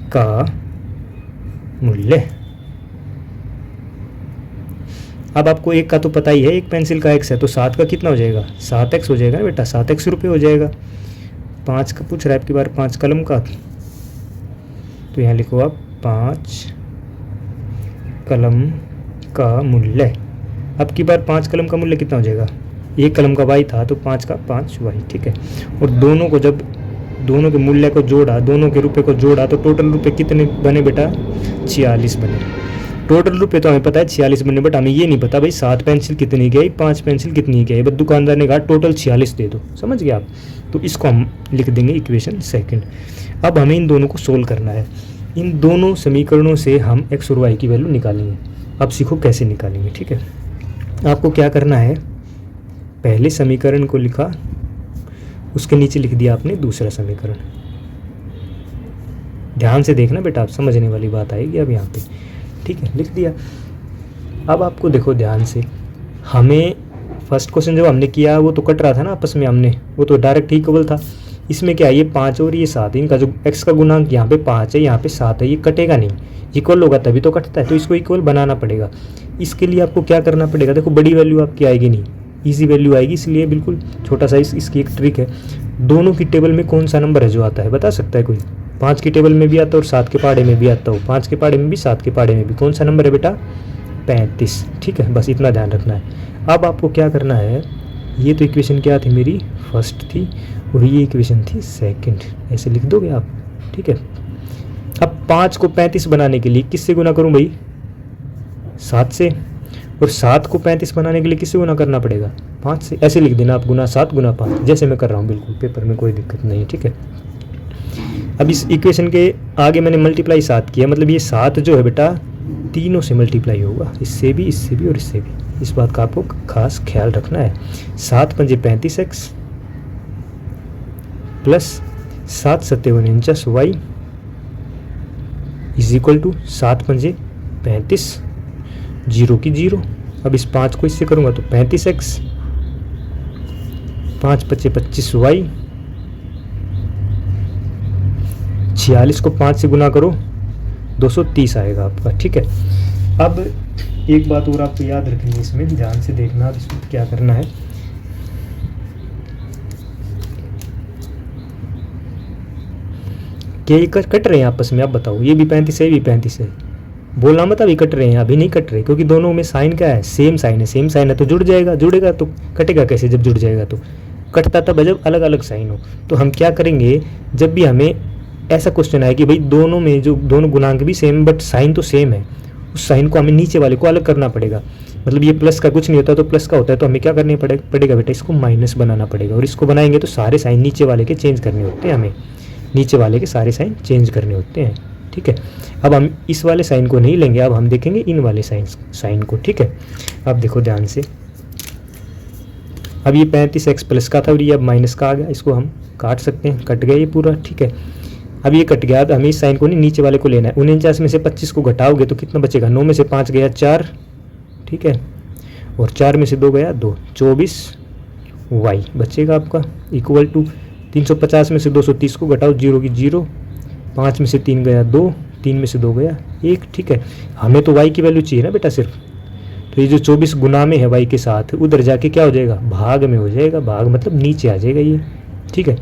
का मूल्य, अब आपको एक का तो पता ही है, एक पेंसिल का x है, तो 7 का कितना हो जाएगा, 7x हो जाएगा बेटा, 7x रुपये हो जाएगा। 5 का पूछ रहा है आपकी बार, 5 कलम का, तो यहाँ लिखो आप 5 कलम का मूल्य। अब की बार 5 कलम का मूल्य कितना हो जाएगा, एक कलम का y था तो 5 का 5y। ठीक है, और दोनों को जब दोनों के मूल्य को जोड़ा, दोनों के रुपए को जोड़ा, तो टोटल रुपए कितने बने बेटा, 46 बने। टोटल रुपए तो हमें पता है 46 बने, बट हमें ये नहीं पता भाई 7 पेंसिल कितनी गई, 5 पेंसिल कितनी गई। बस दुकानदार ने कहा टोटल 46 दे दो, समझ गए आप। तो इसको हम लिख देंगे इक्वेशन सेकंड। अब हमें इन दोनों को सोल्व करना है। इन दोनों समीकरणों से हम x और y की वैल्यू निकालेंगे। अब सीखो कैसे निकालेंगे। ठीक है, आपको क्या करना है, पहले समीकरण को लिखा, उसके नीचे लिख दिया आपने दूसरा समीकरण। ध्यान से देखना बेटा, आप समझने वाली बात आएगी अब यहाँ पे, ठीक है। लिख दिया। अब आपको देखो ध्यान से, हमें फर्स्ट क्वेश्चन जो हमने किया वो तो कट रहा था ना आपस में, हमने वो तो डायरेक्ट इक्वल था। इसमें क्या है, ये 5 और ये 7, इनका जो x का गुणांक यहाँ पे 5 है, यहाँ पे 7 है, ये कटेगा नहीं, इक्वल होगा तभी तो कटता है, तो इसको इक्वल बनाना पड़ेगा। इसके लिए आपको क्या करना पड़ेगा, देखो बड़ी वैल्यू आपकी आएगी नहीं, ईजी वैल्यू आएगी, इसलिए बिल्कुल छोटा सा इसकी एक ट्रिक है। दोनों की टेबल में कौन सा नंबर है जो आता है, बता सकता है कोई? 5 की टेबल में भी आता है और 7 के पहाड़े में भी आता हो, 5 के पहाड़े में भी 7 के पहाड़े में भी, कौन सा नंबर है बेटा? 35, ठीक है, बस इतना ध्यान रखना है। अब आपको क्या करना है, ये तो इक्वेशन क्या थी मेरी, फर्स्ट थी, और ये इक्वेशन थी सेकंड, ऐसे लिख दोगे आप, ठीक है। अब 5 को 35 बनाने के लिए किससे गुना करूं भाई? 7 से, और 7 को 35 बनाने के लिए किससे गुना करना पड़ेगा? 5 से। ऐसे लिख देना आप, गुना 7 गुना 5, जैसे मैं कर रहा हूँ, बिल्कुल पेपर में कोई दिक्कत नहीं है, ठीक है। अब इस इक्वेशन के आगे मैंने मल्टीप्लाई 7 किया, मतलब ये 7 जो है बेटा तीनों से मल्टीप्लाई होगा, इससे भी, इससे भी और इससे भी। इस बात का आपको खास ख्याल रखना है। 7 पंजे 35x प्लस 7 सत्ते 49y इज इक्वल टू 7 पंजे 35, 0 की 0। अब इस 5 को इससे करूँगा तो 35x, 5 पच्चे 25y, 46 को 5 से गुना करो 230 आएगा आपका, ठीक है। अब एक बात और आपको याद रखनी है, इसमें ध्यान से देखना, इसमें क्या करना है, क्या ये कट रहे हैं आपस में? आप बताओ, ये भी 35 है, ये भी 35 है, बोलना मत अभी कट रहे हैं, अभी नहीं कट रहे, क्योंकि दोनों में साइन क्या है, सेम साइन है, सेम साइन है तो जुड़ जाएगा, जुड़ेगा तो कटेगा कैसे? जब जुड़ जाएगा तो कटता तब है जब अलग अलग साइन हो। तो हम क्या करेंगे, जब भी हमें ऐसा क्वेश्चन आए कि भाई दोनों में जो दोनों गुणांक भी सेम बट साइन तो सेम है, उस साइन को हमें नीचे वाले को अलग करना पड़ेगा। मतलब ये प्लस का कुछ नहीं होता तो प्लस का होता है, तो हमें क्या करने पड़ेगा बेटा, इसको माइनस बनाना पड़ेगा, और इसको बनाएंगे तो सारे साइन नीचे वाले के चेंज करने होते हैं, हमें नीचे वाले के सारे साइन चेंज करने होते हैं, ठीक है। अब हम इस वाले साइन को नहीं लेंगे, अब हम देखेंगे इन वाले साइन को, ठीक है। अब देखो ध्यान से, अब ये 35x प्लस का था और ये अब माइनस का आ गया, इसको हम काट सकते हैं, कट गया ये पूरा, ठीक है। अब ये कट गया, अब हमें इस साइन को नहीं नीचे वाले को लेना है। 49 में से 25 को घटाओगे तो कितना बचेगा? 9 में से 5 गया 4, ठीक है, और 4 में से 2 गया 2, 24y बचेगा आपका, इक्वल टू 350 में से 230 को घटाओ, 0 की 0, 5 में से 3 गया 2, 3 में से 2 गया 1, ठीक है। हमें तो y की वैल्यू चाहिए ना बेटा सिर्फ, तो ये जो 24 गुना में है y के साथ, उधर जाके क्या हो जाएगा? भाग में हो जाएगा, भाग मतलब नीचे आ जाएगा ये, ठीक है।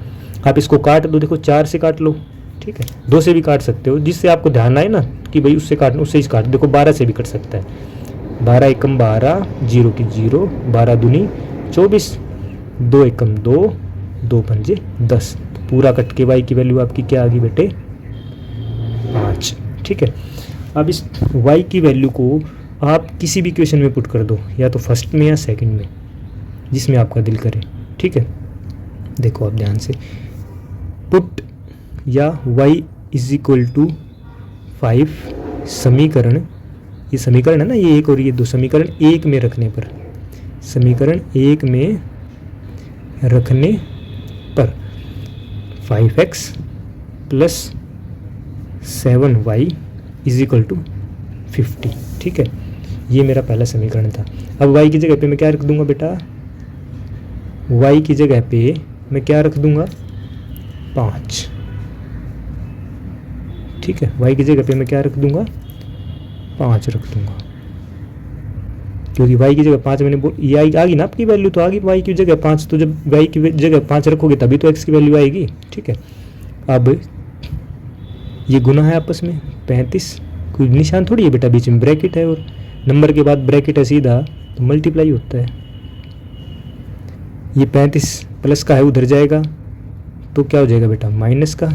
आप इसको काट दो, देखो 4 से काट लो, ठीक है, 2 से भी काट सकते हो, जिससे आपको ध्यान आए ना कि भाई उससे काटना, उससे ही काट, देखो 12 से भी कट सकता है, 12 एकम 12, 0 की 0, 12 दूनी 24, 2 एकम 2, 2 पंजे 10, पूरा कट के y की वैल्यू आपकी क्या आ गई बेटे? 5, ठीक है। अब इस y की वैल्यू को आप किसी भी इक्वेशन में पुट कर दो, या तो फर्स्ट में या सेकंड में, जिसमें आपका दिल करे, ठीक है। देखो आप ध्यान से, पुट या y इज इक्वल टू 5 समीकरण, ये समीकरण है ना, ये एक और ये 2, समीकरण 1 में रखने पर, समीकरण 1 में रखने पर 5x plus 7y is equal to 50, ठीक है। ये मेरा पहला समीकरण था। अब y की जगह पे मैं क्या रख दूंगा बेटा? y की जगह पे मैं क्या रख दूंगा? 5, ठीक है। y की जगह पे मैं क्या रख दूंगा? 5 रख दूंगा, क्योंकि y की जगह 5 मैंने ये आ गई ना आपकी वैल्यू, तो आ गई y की जगह 5, तो जब y की जगह 5 रखोगे तभी तो x की वैल्यू आएगी, ठीक है। अब ये गुना है आपस में, 35, कोई निशान थोड़ी है बेटा, बीच में ब्रैकेट है और नंबर के बाद ब्रैकेट है सीधा, तो मल्टीप्लाई होता है। ये 35 प्लस का है, उधर जाएगा तो क्या हो जाएगा बेटा? माइनस का।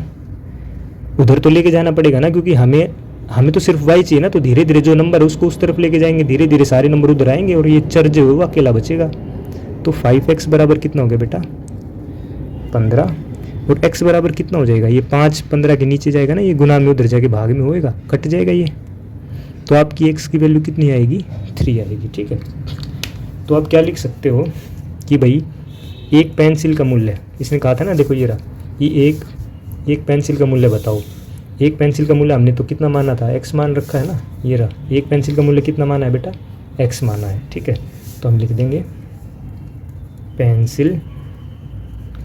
उधर तो लेके जाना पड़ेगा ना, क्योंकि हमें तो सिर्फ y चाहिए ना, तो धीरे धीरे जो नंबर है उसको उस तरफ लेके जाएंगे, धीरे धीरे सारे नंबर उधर आएंगे और ये चर जो है वो अकेला बचेगा। तो 5x बराबर कितना हो गया बेटा? 15, और x बराबर कितना हो जाएगा? ये 5 15 के नीचे जाएगा ना, ये गुना में उधर जाके भाग में होएगा, कट जाएगा ये, तो आपकी x की वैल्यू कितनी आएगी? 3 आएगी, ठीक है। तो आप क्या लिख सकते हो कि भाई एक पेंसिल का मूल्य, इसने कहा था ना, देखो ये रहा, ये एक पेंसिल का मूल्य बताओ। एक पेंसिल का मूल्य हमने तो कितना माना था, x मान रखा है ना, ये रहा। एक पेंसिल का मूल्य कितना माना है बेटा, x माना है, ठीक है। तो हम लिख देंगे पेंसिल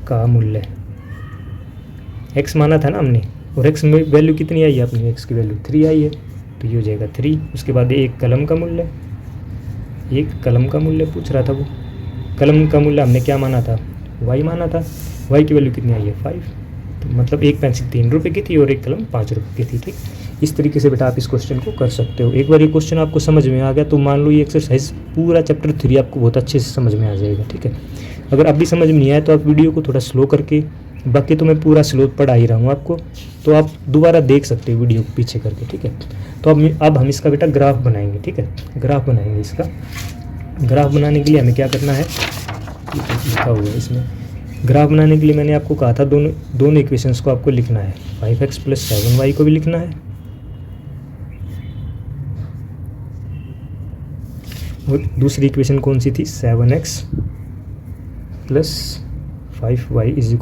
का मूल्य x माना था ना हमने, और x में वैल्यू कितनी आई है अपनी, x की वैल्यू 3 आई है, तो ये हो जाएगा 3। उसके बाद एक कलम का मूल्य, एक कलम का मूल्य पूछ रहा था वो, कलम का मूल्य हमने क्या माना था, y माना था, y की वैल्यू कितनी आई है 5। तो मतलब एक पेंसिल 3 रुपये की थी और एक कलम 5 रुपये की थी, ठीक। इस तरीके से बेटा आप इस क्वेश्चन को कर सकते हो। एक बार ये क्वेश्चन आपको समझ में आ गया तो मान लो ये एक्सरसाइज पूरा चैप्टर 3 आपको बहुत अच्छे से समझ में आ जाएगा, ठीक है। अगर अभी समझ में नहीं आया तो आप वीडियो को थोड़ा स्लो करके, बाकी तो मैं पूरा स्लो पढ़ा ही रहा हूँ आपको, तो आप दोबारा देख सकते हो वीडियो को पीछे करके, ठीक है। तो अब हम इसका बेटा ग्राफ बनाएंगे, ठीक है। ग्राफ बनाएंगे इसका। ग्राफ बनाने के लिए हमें क्या करना है, लिखा हुआ है इसमें। ग्राफ बनाने के लिए मैंने आपको कहा था दोनों इक्वेशंस को आपको लिखना है, 5x + 7y को भी लिखना है, और दूसरी इक्वेशन कौन सी थी, 7x + 5y =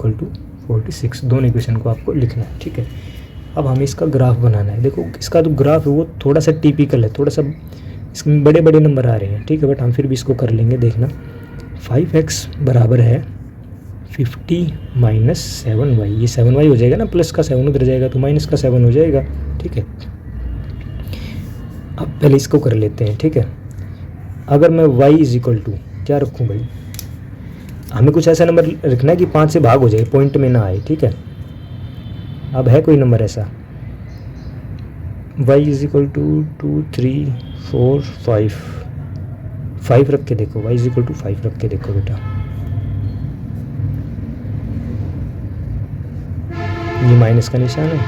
46। दोनों इक्वेशन को आपको लिखना है, ठीक है। अब हमें इसका ग्राफ बनाना है। देखो इसका जो ग्राफ है वो थोड़ा सा टिपिकल है, थोड़ा सा इसमें बड़े बड़े नंबर आ रहे हैं, ठीक है, बट हम फिर भी इसको कर लेंगे। देखना 5x बराबर है 50 - 7y, ये 7y हो जाएगा ना, प्लस का 7 उधर जाएगा तो माइनस का 7 हो जाएगा, ठीक है। अब पहले इसको कर लेते हैं, ठीक है। अगर मैं y = क्या रखूँ भाई, हमें कुछ ऐसा नंबर रखना है कि 5 से भाग हो जाए, पॉइंट में ना आए, ठीक है। अब है कोई नंबर ऐसा, y = 2 3 4 5 रख के देखो, y = 5 रख के देखो बेटा, ये माइनस का निशान है।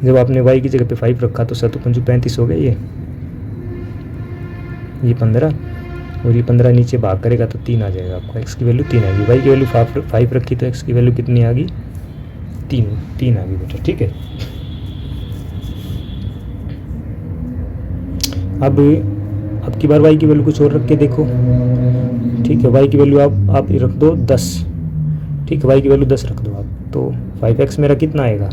जब आपने y की जगह पे 5 रखा तो 7 × 5 = 35 हो गए, ये 15, और ये 15 नीचे भाग करेगा तो 3 आ जाएगा आपको, x की वैल्यू 3 आ गई। y की वैल्यू 5 रखी तो x की वैल्यू कितनी आ गई, 3 आ गई बेटा, ठीक है। अब की बार y की वैल्यू कुछ और रख के देखो, ठीक है। y की वैल्यू आप रख दो 10, ठीक है, y की वैल्यू 10 रख दो आप, तो 5x मेरा कितना आएगा,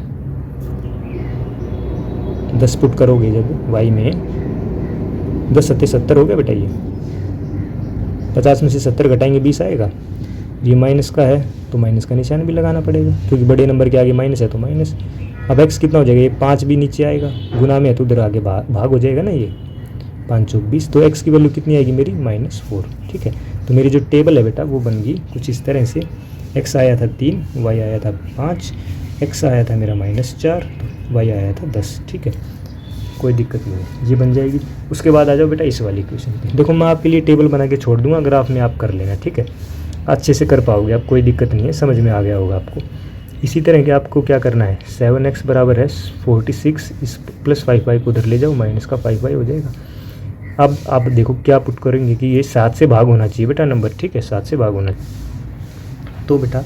10 पुट करोगे जब y में, 10 × 70 हो गया बेटा, ये 50 में से 70 घटाएंगे 20 आएगा। ये माइनस का है तो माइनस का निशान भी लगाना पड़ेगा, क्योंकि बड़े नंबर के आगे माइनस है तो माइनस। अब x कितना हो जाएगा, ये 5 भी नीचे आएगा, गुना में है तो उधर आगे भाग हो जाएगा ना, ये 5 × 20, तो x की वैल्यू कितनी आएगी मेरी, -4, ठीक है। तो मेरी जो टेबल है बेटा वो बन गई कुछ इस तरह से, x आया था 3, y आया था 5, x आया था मेरा -4, तो y आया था 10, ठीक है। कोई दिक्कत नहीं है, ये बन जाएगी। उसके बाद आ जाओ बेटा इस वाली इक्वेशन पे। देखो मैं आपके लिए टेबल बना के छोड़ दूंगा, ग्राफ में आप कर लेना, ठीक है, अच्छे से कर पाओगे आप, कोई दिक्कत नहीं है, समझ में आ गया होगा आपको। इसी तरह के आपको क्या करना है, 7x बराबर है 46, इस + 5y को उधर ले जाओ, माइनस का 5y हो जाएगा। अब आप देखो क्या पुट करेंगे कि ये 7 से भाग होना चाहिए बेटा नंबर, ठीक है, 7 से भाग होना चाहिए। तो बेटा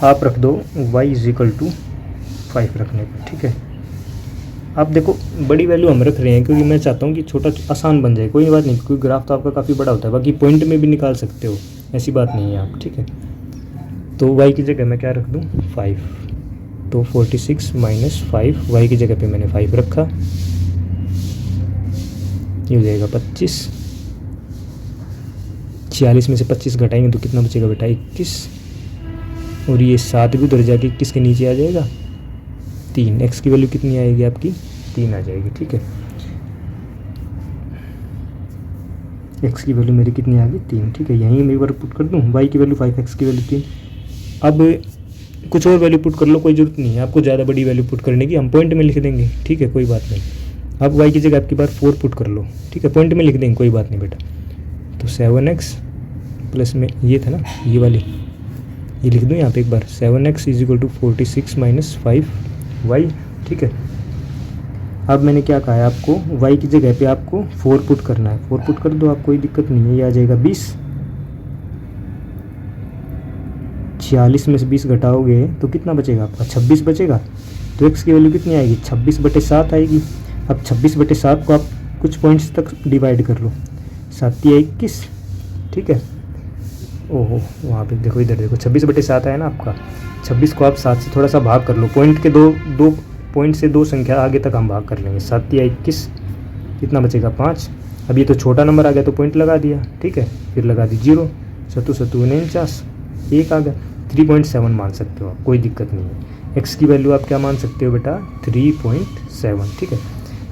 आप रख दो y = 5 रखने पर, ठीक है। आप देखो बड़ी वैल्यू हम रख रहे हैं क्योंकि मैं चाहता हूँ कि छोटा आसान बन जाए, कोई बात नहीं, क्योंकि ग्राफ तो आपका काफ़ी बड़ा होता है, बाकी पॉइंट में भी निकाल सकते हो, ऐसी बात नहीं है आप, ठीक है। तो y की जगह मैं क्या रख दूँ, 5, तो 46 - 5, y की जगह पे मैंने 5 रखा, ये हो जाएगा 25, 46 में से 25 घटाएंगे तो कितना बचेगा बेटा, 21, और ये 7 भी उधर जाके 21 के नीचे आ जाएगा, 3, x की वैल्यू कितनी आएगी आपकी, 3 आ जाएगी, ठीक है। x की वैल्यू मेरी कितनी आ गई, 3, ठीक है। यहीं मैं एक बार पुट कर दूँ, y की वैल्यू 5, x की वैल्यू 3। अब कुछ और वैल्यू पुट कर लो, कोई ज़रूरत नहीं है आपको ज़्यादा बड़ी वैल्यू पुट करने की, हम पॉइंट में लिख देंगे, ठीक है, कोई बात नहीं। अब y की जगह आपकी बार 4 पुट कर लो, ठीक है, पॉइंट में लिख देंगे, कोई बात नहीं बेटा। तो 7x प्लस में ये था ना, ये वाली, ये लिख दूँ यहाँ पे एक बार, 7x = 46 - 5y, ठीक है। अब मैंने क्या कहा है आपको, y की जगह पे आपको 4 पुट करना है, 4 पुट कर दो आप, कोई दिक्कत नहीं है, ये आ जाएगा 20, 46 में से 20 घटाओगे तो कितना बचेगा आपका, 26 बचेगा। तो x की वैल्यू कितनी आएगी, 26/7 आएगी। अब 26/7 को आप कुछ पॉइंट्स तक डिवाइड कर लो, 7 × 21, ठीक है, ओहो, वहाँ पे देखो, इधर देखो 26/7 है ना आपका। 26 को आप 7 से थोड़ा सा भाग कर लो, पॉइंट के दो पॉइंट से 2 संख्या आगे तक हम भाग कर लेंगे। 7 या 21, कितना बचेगा 5। अब ये तो छोटा नंबर आ गया तो पॉइंट लगा दिया, ठीक है, फिर लगा दी 0, 7 7 49, 1 आ गया। 3.7 मान सकते हो आप, कोई दिक्कत नहीं है। एक्स की वैल्यू आप क्या मान सकते हो बेटा, 3.7, ठीक है।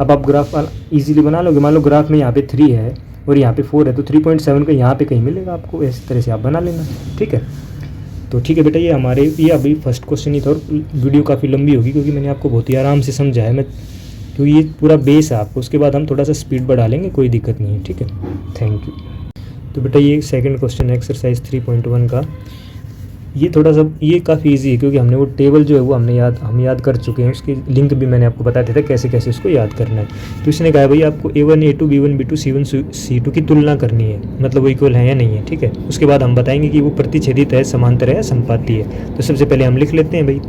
अब आप ग्राफ इजीली बना लोगे। मान लो ग्राफ में यहाँ पे 3 है और यहाँ पे 4 है, तो 3.7 का यहाँ पे कहीं मिलेगा आपको, इस तरह से आप बना लेना, ठीक है। तो ठीक है बेटा, ये अभी फर्स्ट क्वेश्चन ही था और वीडियो काफ़ी लंबी होगी क्योंकि मैंने आपको बहुत ही आराम से समझाया मैं, क्योंकि ये पूरा बेस है आपको। उसके बाद हम थोड़ा सा स्पीड बढ़ा लेंगे, कोई दिक्कत नहीं है, ठीक है। Thank you. तो बेटा ये सेकंड क्वेश्चन है एक्सरसाइज 3.1 का। ये थोड़ा सा ये काफ़ी इजी है क्योंकि हमने वो टेबल जो है वो हम याद कर चुके हैं। उसकी लिंक भी मैंने आपको बता दिया था कैसे कैसे उसको याद करना है। तो इसने कहा भाई आपको A1 A2 B1 B2 C1 C2 की तुलना करनी है, मतलब वो इक्वल है या नहीं है, ठीक है। उसके बाद हम बताएंगे कि वो प्रतिच्छेदित है, समांतर है या संपाती है। तो सबसे पहले हम लिख लेते हैं भाई,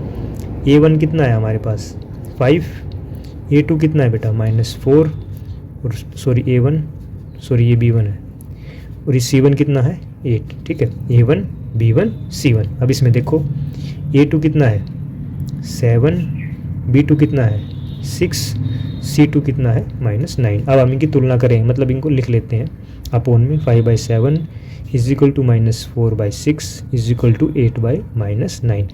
A1 कितना है हमारे पास 5, A2 कितना है बेटा -4, और सॉरी A1 सॉरी ये B1 है, और ये C1 कितना है 8, ठीक है। A1 B1 C1। अब इसमें देखो A2 कितना है 7, B2 कितना है 6, C2 कितना है -9। अब हम इनकी तुलना करें, मतलब इनको लिख लेते हैं अपोन में। 5/7 is equal to -4/6 is equal to 8/-9।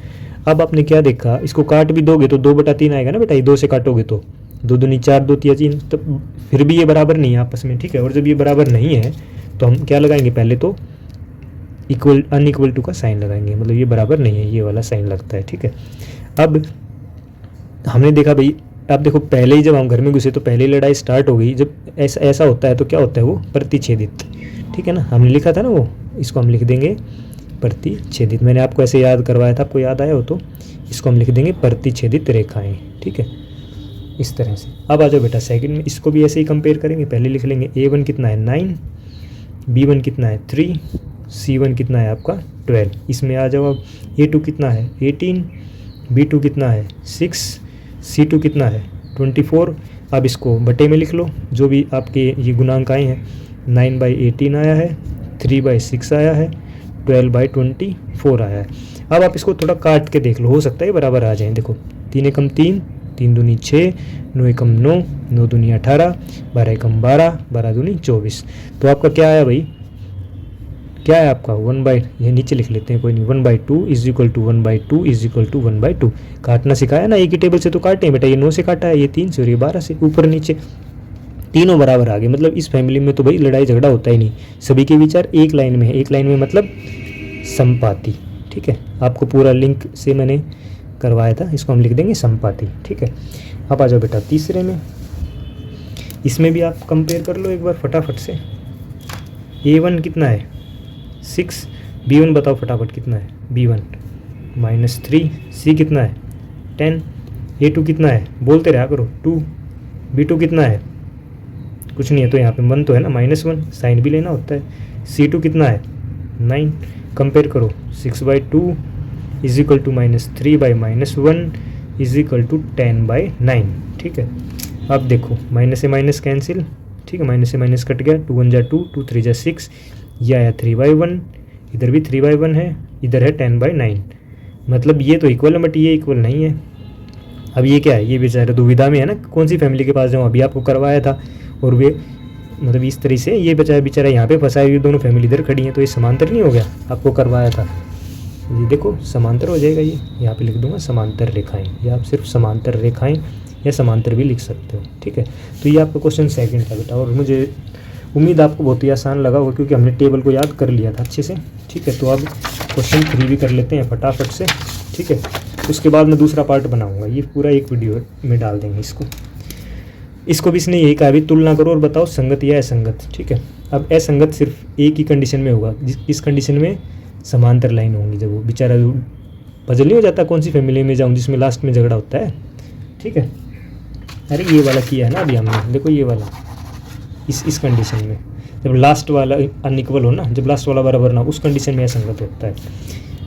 अब आपने क्या देखा, इसको काट भी दोगे तो 2/3 आएगा ना बेटा, ये 2 से काटोगे तो 2 दूनी 4, 2 तिया 3, तब फिर भी ये बराबर नहीं है आपस में, ठीक है। और जब ये बराबर नहीं है तो हम क्या लगाएंगे, पहले तो अनइक्वल टू का साइन लगाएंगे, मतलब ये बराबर नहीं है, ये वाला साइन लगता है, ठीक है। अब हमने देखा भाई, अब देखो पहले ही जब हम घर में घुसे तो पहले ही लड़ाई स्टार्ट हो गई। जब ऐसा होता है तो क्या होता है, वो प्रतिच्छेदित, ठीक है ना। हमने लिखा था ना वो, इसको हम लिख देंगे प्रतिच्छेदित। मैंने आपको ऐसे याद करवाया था, आपको याद आया हो तो इसको हम लिख देंगे प्रतिच्छेदित रेखाएं, ठीक है, इस तरह से। अब आ जाओ बेटा सेकंड में, इसको भी ऐसे ही कंपेयर करेंगे। पहले लिख लेंगे A1 कितना है 9, B1 कितना है 3, C1 कितना है आपका 12। इसमें आ जाओ अब, A2 कितना है 18, B2 कितना है 6, C2 कितना है 24। अब इसको बटे में लिख लो, जो भी आपके ये गुणांक आए हैं। 9/18 आया है, 3/6 आया है, 12/24 आया है। अब आप इसको थोड़ा काट के देख लो, हो सकता है बराबर आ जाए। देखो 3 एकम 3, 3 दूनी 6, 9 एकम 9, 9 दूनी 18, 12 एकम 12, 12 दूनी 24। तो आपका क्या आया भाई, क्या है आपका 1/, ये नीचे लिख लेते हैं, कोई नहीं, 1/2 is equal to 1/2 is equal to 1/2। काटना सिखाया ना, एक ही टेबल से तो काटे हैं बेटा। ये 9 से काटा है, ये 3 से और ये 12 से, ऊपर नीचे तीनों बराबर आ गए। मतलब इस फैमिली में तो भाई लड़ाई झगड़ा होता ही नहीं, सभी के विचार एक लाइन में है। एक लाइन में मतलब संपाती, ठीक है। आपको पूरा लिंक से मैंने करवाया था, इसको हम लिख देंगे संपाती, ठीक है। अब आ जाओ बेटा तीसरे में, इसमें भी आप कंपेयर कर लो एक बार फटाफट से। A1 कितना है 6, B1 बताओ फटाफट कितना है, B1 -3, C कितना है 10, A2 कितना है, बोलते रहा करो 2, B2 कितना है, कुछ नहीं है तो यहाँ पे 1 तो है ना, -1 साइन भी लेना होता है। C2 कितना है 9, कंपेयर करो 6/2 is equal to -3/-1 is equal to 10/9, ठीक है। अब देखो माइनस से माइनस कैंसिल, ठीक है, माइनस से माइनस कट गया, 2 1 जा 2, 2 3 जा 6, ये आया 3/1, इधर भी 3/1 है, इधर है 10/9। मतलब ये तो इक्वल है बट ये इक्वल नहीं है। अब ये क्या है, ये बेचारा दुविधा में है ना, कौन सी फैमिली के पास जाऊँ, अभी आपको करवाया था। और वे मतलब इस तरह से ये बेचारा यहाँ पे फंसा है, ये दोनों फैमिली इधर खड़ी हैं, तो ये समांतर नहीं हो गया, आपको करवाया था। ये देखो समांतर हो जाएगा, ये यहाँ पे लिख दूंगा समांतर रेखाएं, या आप सिर्फ समांतर रेखाएं या समांतर भी लिख सकते हो, ठीक है। तो ये आपका क्वेश्चन सेकंड था बेटा, और मुझे उम्मीद आपको बहुत ही आसान लगा होगा क्योंकि हमने टेबल को याद कर लिया था अच्छे से, ठीक है। तो अब क्वेश्चन 3 भी कर लेते हैं फटाफट से, ठीक है। उसके बाद मैं दूसरा पार्ट बनाऊँगा, ये पूरा एक वीडियो में डाल देंगे इसको भी इसने यही कहा भी तुलना करो और बताओ संगत या असंगत, ठीक है। अब असंगत सिर्फ एक ही कंडीशन में होगा, इस कंडीशन में समांतर लाइन होंगी, जब वो बेचारा पजल नहीं हो जाता कौन सी फैमिली में जाऊँ जिसमें लास्ट में झगड़ा होता है, ठीक है। अरे ये वाला किया है ना अभी हमने, देखो ये वाला इस कंडीशन में जब लास्ट वाला अनइक्वल हो ना, जब लास्ट वाला बराबर ना, उस कंडीशन में असंगत होता है।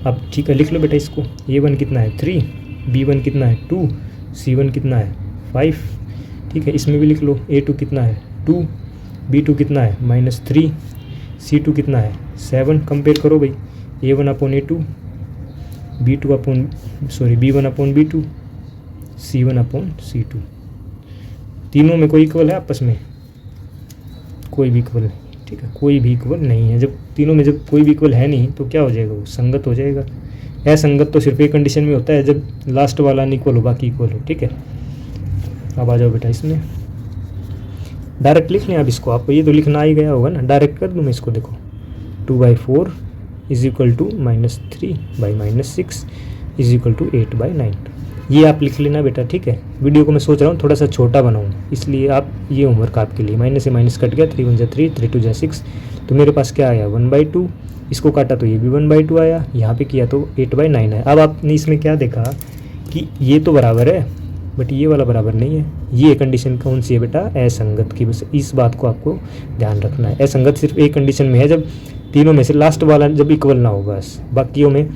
अब ठीक है, लिख लो बेटा इसको। A1 कितना है 3, B1 कितना है 2, C1 कितना है 5, ठीक है। इसमें भी लिख लो A2 कितना है 2, B2 कितना है -3, C2 कितना है 7। कंपेयर करो भाई, A1/A2, B1/B2, C1/C2। तीनों में कोई इक्वल है आपस में? कोई भी इक्वल नहीं, ठीक है, कोई भी इक्वल नहीं है। जब तीनों में जब कोई भी इक्वल है नहीं तो क्या हो जाएगा, वो संगत हो जाएगा। असंगत तो सिर्फ एक कंडीशन में होता है, जब लास्ट वाला अनइक्वल हो बाकी इक्वल हो, ठीक है। अब आ जाओ बेटा इसमें, डायरेक्ट लिख लें अब इसको, आपको ये तो लिखना ही गया होगा ना, डायरेक्ट कर दूँ मैं इसको। देखो 2/4 is equal to -3/-6 is equal to 8/9। ये आप लिख लेना बेटा, ठीक है। वीडियो को मैं सोच रहा हूँ थोड़ा सा छोटा बनाऊँ, इसलिए आप ये होमवर्क आपके लिए। माइनस से माइनस कट गया, 3 1 3, 3 2 6, तो मेरे पास क्या आया 1/2। इसको काटा तो ये भी 1/2 आया, यहाँ पे किया तो 8/9 है। अब आपने इसमें क्या देखा कि ये तो बराबर है बट ये वाला बराबर नहीं है। ये कंडीशन कौन सी है बेटा, असंगत की। बस इस बात को आपको ध्यान रखना है। असंगत सिर्फ एक कंडीशन में है, जब तीनों में से लास्ट वाला जब इक्वल ना हो, बस बाकियों में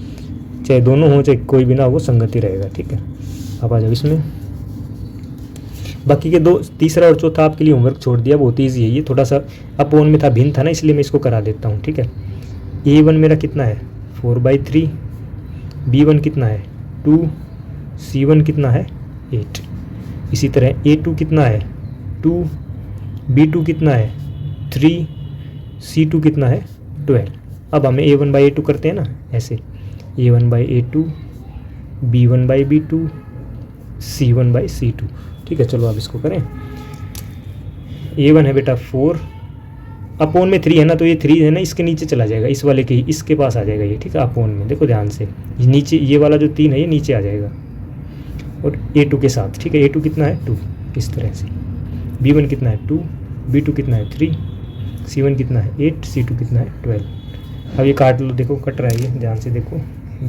चाहे दोनों हो चाहे कोई भी ना हो, वो संगत ही रहेगा, ठीक है। अब आ जाओ इसमें, बाकी के दो, तीसरा और चौथा आपके लिए होमवर्क छोड़ दिया, बहुत ईजी है ये। थोड़ा सा अपोन में था, भिन्न था ना, इसलिए मैं इसको करा देता हूँ, ठीक है। A1 मेरा कितना है 4/3, B1 कितना है 2, C1 कितना है 8। इसी तरह A2 कितना है 2, B2 कितना है 3, C2 कितना है 12। अब हमें A1/A2 करते हैं ना ऐसे, A1/A2, B1/B2, C1/C2, ठीक है। चलो अब इसको करें। A1 है बेटा 4, अपोन में 3 है ना, तो ये 3 है ना इसके नीचे चला जाएगा, इस वाले के इसके पास आ जाएगा ये, ठीक है। अपोन में देखो ध्यान से, ये नीचे, ये वाला जो 3 है ये नीचे आ जाएगा और A2 के साथ, ठीक है। A2 कितना है 2, इस तरह से। B1 कितना है 2, B2 कितना है 3, C1 कितना है 8, C2 कितना है 12। अब ये काट लो, देखो कट रहा है ये, ध्यान से देखो।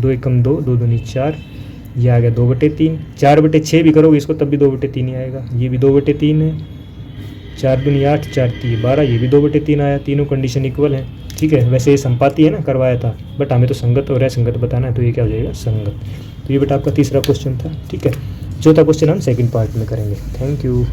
2 एकम 2, 2 दूनी 4, ये आ गया 2/3। 4/6 भी करोगे इसको तब भी 2/3 ही आएगा। ये भी 2/3 है, 4 दूनी 8, 4 3 12, ये भी 2/3 आया। तीनों कंडीशन इक्वल है, ठीक है। वैसे ये संपाती है ना, करवाया था, बट हमें तो संगत और असंगत बताना है, तो ये क्या हो जाएगा संगत। तो ये बेटा आपका तीसरा क्वेश्चन था, ठीक है। चौथा क्वेश्चन हम सेकंड पार्ट में करेंगे। Thank you.